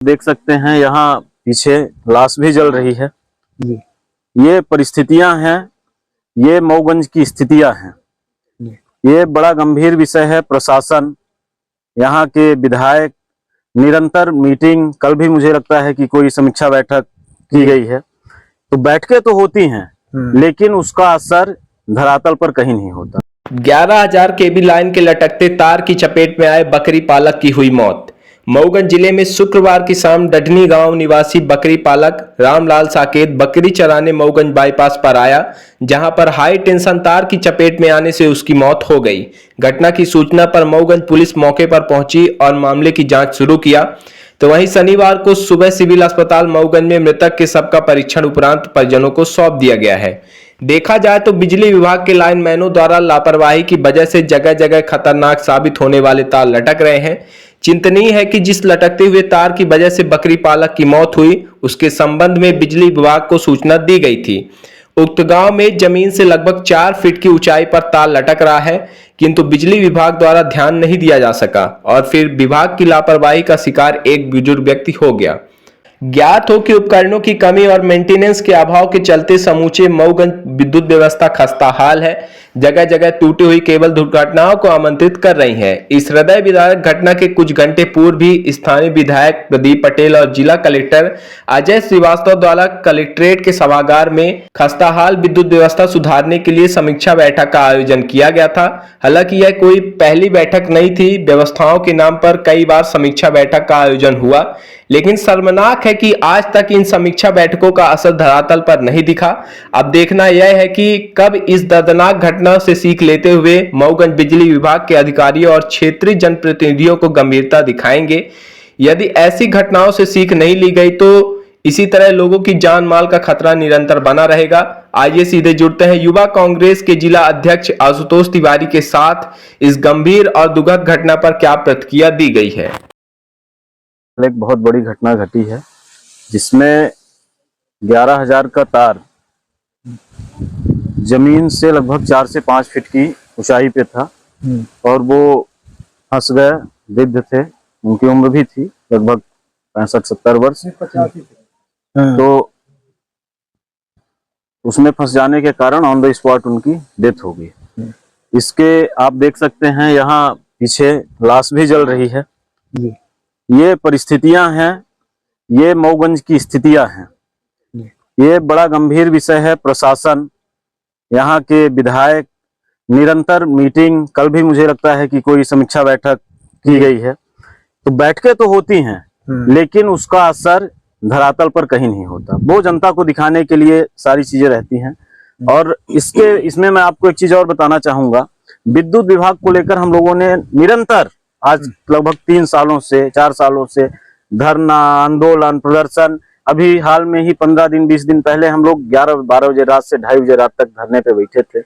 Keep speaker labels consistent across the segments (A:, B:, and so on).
A: देख सकते हैं यहाँ पीछे लाश भी जल रही है। ये परिस्थितियां हैं, ये मऊगंज की स्थितियां हैं। ये बड़ा गंभीर विषय है। प्रशासन, यहाँ के विधायक निरंतर मीटिंग, कल भी मुझे लगता है कि कोई समीक्षा बैठक की गई है। तो बैठकें तो होती हैं लेकिन उसका असर धरातल पर कहीं नहीं होता।
B: 11,000 केबी लाइन के लटकते तार की चपेट में आए बकरी पालक की हुई मौत। मऊगंज जिले में शुक्रवार की शाम डढनी गांव निवासी बकरी पालक रामलाल साकेत बकरी चराने मऊगंज बाईपास पर आया, जहां पर हाई टेंशन तार की चपेट में आने से उसकी मौत हो गई। घटना की सूचना पर मऊगंज पुलिस मौके पर पहुंची और मामले की जांच शुरू किया। तो वहीं शनिवार को सुबह सिविल अस्पताल मऊगंज में मृतक के शव का परीक्षण उपरांत परिजनों को सौंप दिया गया है। देखा जाए तो बिजली विभाग के लाइनमैनों द्वारा लापरवाही की वजह से जगह जगह खतरनाक साबित होने वाले तार लटक रहे हैं। चिंतनीय है कि जिस लटकते हुए तार की वजह से बकरी पालक की मौत हुई, उसके संबंध में बिजली विभाग को सूचना दी गई थी। उक्त गांव में जमीन से लगभग 4 फीट की ऊंचाई पर तार लटक रहा है, किंतु बिजली विभाग द्वारा ध्यान नहीं दिया जा सका और फिर विभाग की लापरवाही का शिकार एक बुजुर्ग व्यक्ति हो गया। ज्ञात हो कि उपकरणों की कमी और मेंटेनेंस के अभाव के चलते समूचे मऊगंज विद्युत व्यवस्था खस्ताहाल है। जगह जगह टूटी हुई केबल दुर्घटनाओं को आमंत्रित कर रही है। इस हृदय विदारक घटना के कुछ घंटे पूर्व भी स्थानीय विधायक प्रदीप पटेल और जिला कलेक्टर अजय श्रीवास्तव द्वारा कलेक्ट्रेट के सभागार में खस्ताहाल विद्युत व्यवस्था सुधारने के लिए समीक्षा बैठक का आयोजन किया गया था। हालांकि यह कोई पहली बैठक नहीं थी। व्यवस्थाओं के नाम पर कई बार समीक्षा बैठक का आयोजन हुआ, लेकिन शर्मनाक है कि आज तक इन समीक्षा बैठकों का असर धरातल पर नहीं दिखा। अब देखना यह है कि कब इस दर्दनाक घटना से सीख लेते हुए मऊगंज बिजली विभाग के अधिकारियों और क्षेत्रीय जनप्रतिनिधियों को गंभीरता दिखाएंगे। यदि ऐसी घटनाओं से सीख नहीं ली गई तो इसी तरह लोगों की जान माल का खतरा निरंतर बना रहेगा। आइए सीधे जुड़ते हैं युवा कांग्रेस के जिला अध्यक्ष आशुतोष तिवारी के साथ। इस गंभीर और दुखद घटना पर क्या प्रतिक्रिया दी गई है।
A: एक बहुत बड़ी घटना घटी है जिसमें 11,000 का तार जमीन से लगभग 4 से 5 फीट की ऊंचाई पे था और वो फंस गए। वृद्ध थे, उनकी उम्र भी थी लगभग 65-70 वर्ष। तो उसमें फंस जाने के कारण ऑन द स्पॉट उनकी डेथ हो गई। इसके आप देख सकते हैं यहाँ पीछे लाश भी जल रही है। ये परिस्थितियां हैं, ये मऊगंज की स्थितियां हैं। ये बड़ा गंभीर विषय है। प्रशासन, यहाँ के विधायक निरंतर मीटिंग, कल भी मुझे लगता है कि कोई समीक्षा बैठक की गई है। तो बैठकें तो होती हैं लेकिन उसका असर धरातल पर कहीं नहीं होता। वो जनता को दिखाने के लिए सारी चीजें रहती हैं। और इसमें मैं आपको एक चीज और बताना चाहूंगा। विद्युत विभाग को लेकर हम लोगों ने निरंतर आज लगभग 3 सालों से 4 सालों से धरना, आंदोलन, प्रदर्शन, अभी हाल में ही 15 दिन 20 दिन पहले हम लोग 11-12 बजे रात से 2:30 बजे रात तक धरने पे बैठे थे।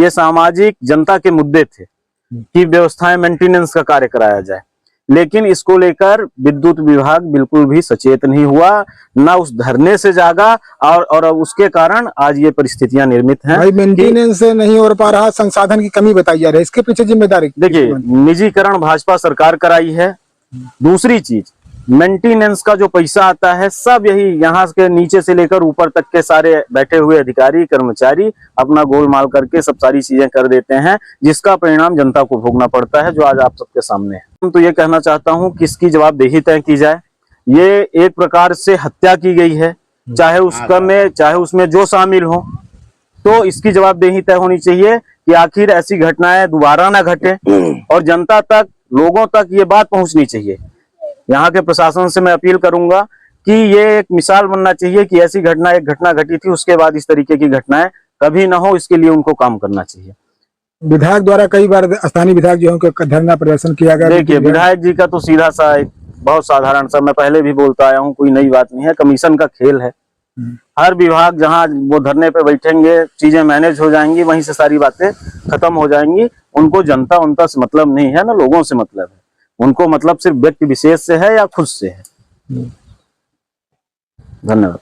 A: ये सामाजिक जनता के मुद्दे थे कि व्यवस्थाएं, मेंटेनेंस का कार्य कराया जाए, लेकिन इसको लेकर विद्युत विभाग बिल्कुल भी सचेत नहीं हुआ, ना उस धरने से जागा और उसके कारण आज ये परिस्थितियां निर्मित हैं।
C: भाई मेंटेनेंस से नहीं हो पा रहा, संसाधन की कमी बताई जा रही है, इसके पीछे जिम्मेदारी
A: देखिए, निजीकरण भाजपा सरकार कराई है। दूसरी चीज, मेंटेनेंस का जो पैसा आता है सब यही यहाँ के नीचे से लेकर ऊपर तक के सारे बैठे हुए अधिकारी कर्मचारी अपना गोलमाल करके सब सारी चीजें कर देते हैं, जिसका परिणाम जनता को भोगना पड़ता है, जो आज आप सबके सामने है। तो ये कहना चाहता हूँ कि इसकी जवाबदेही तय की जाए। ये एक प्रकार से हत्या की गई है, चाहे उसमें जो शामिल हो, तो इसकी जवाबदेही तय होनी चाहिए कि आखिर ऐसी घटनाएं दोबारा ना घटे और जनता तक, लोगों तक ये बात पहुंचनी चाहिए। यहाँ के प्रशासन से मैं अपील करूंगा कि ये एक मिसाल बनना चाहिए कि ऐसी घटना, एक घटना घटी थी, उसके बाद इस तरीके की घटनाएं कभी ना हो, इसके लिए उनको काम करना चाहिए।
C: विधायक द्वारा कई बार स्थानीय विधायक जो है धरना प्रदर्शन किया गया।
A: देखिए, विधायक जी का तो सीधा सा एक बहुत साधारण सा, मैं पहले भी बोलता आया हूँ, कोई नई बात नहीं है। कमीशन का खेल है। हर विभाग जहाँ वो धरने पे बैठेंगे, चीजें मैनेज हो जाएंगी, वहीं से सारी बातें खत्म हो जाएंगी। उनको जनता उनका से मतलब नहीं है, ना लोगों से मतलब है। उनको मतलब सिर्फ व्यक्ति विशेष से है या खुद से है। धन्यवाद।